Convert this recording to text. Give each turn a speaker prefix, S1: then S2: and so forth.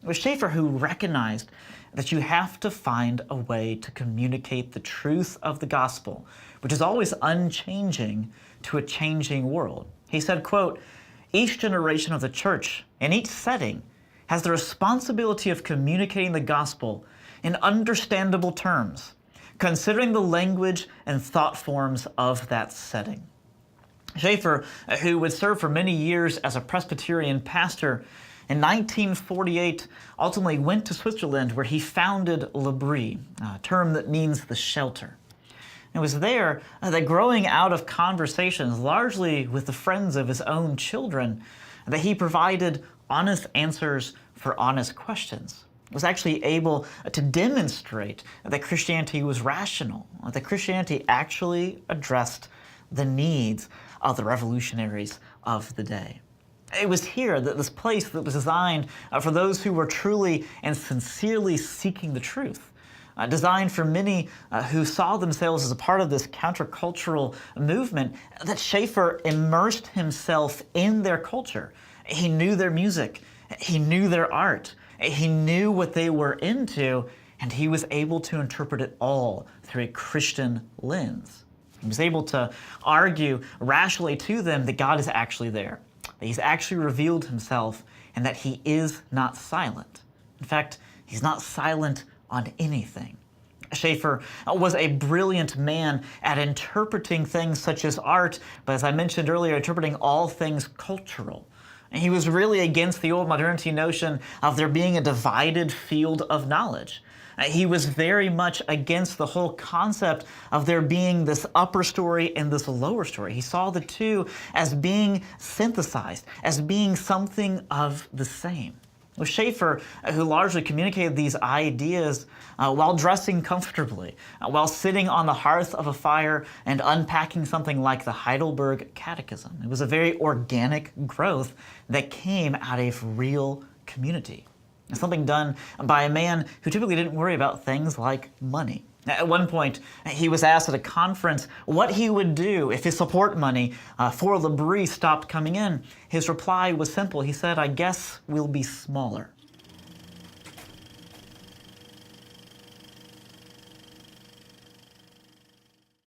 S1: It was Schaeffer who recognized that you have to find a way to communicate the truth of the gospel, which is always unchanging, to a changing world. He said, quote, "Each generation of the church in each setting has the responsibility of communicating the gospel in understandable terms, considering the language and thought forms of that setting." Schaeffer, who would serve for many years as a Presbyterian pastor, in 1948 ultimately went to Switzerland, where he founded L'Abri, a term that means the shelter. It was there that, growing out of conversations largely with the friends of his own children, that he provided honest answers for honest questions. Was actually able to demonstrate that Christianity was rational, that Christianity actually addressed the needs of the revolutionaries of the day. It was here, that this place that was designed for those who were truly and sincerely seeking the truth, designed for many who saw themselves as a part of this countercultural movement, that Schaeffer immersed himself in their culture. He knew their music, he knew their art, he knew what they were into, and he was able to interpret it all through a Christian lens. He was able to argue rationally to them that God is actually there, that he's actually revealed himself, and that he is not silent. In fact, he's not silent on anything. Schaeffer was a brilliant man at interpreting things such as art, but as I mentioned earlier, interpreting all things cultural. And he was really against the old modernity notion of there being a divided field of knowledge. He was very much against the whole concept of there being this upper story and this lower story. He saw the two as being synthesized, as being something of the same. It was Schaeffer who largely communicated these ideas while dressing comfortably, while sitting on the hearth of a fire and unpacking something like the Heidelberg Catechism. It was a very organic growth that came out of real community. Something done by a man who typically didn't worry about things like money. At one point, he was asked at a conference what he would do if his support money for L'Abri stopped coming in. His reply was simple. He said, "I guess we'll be smaller."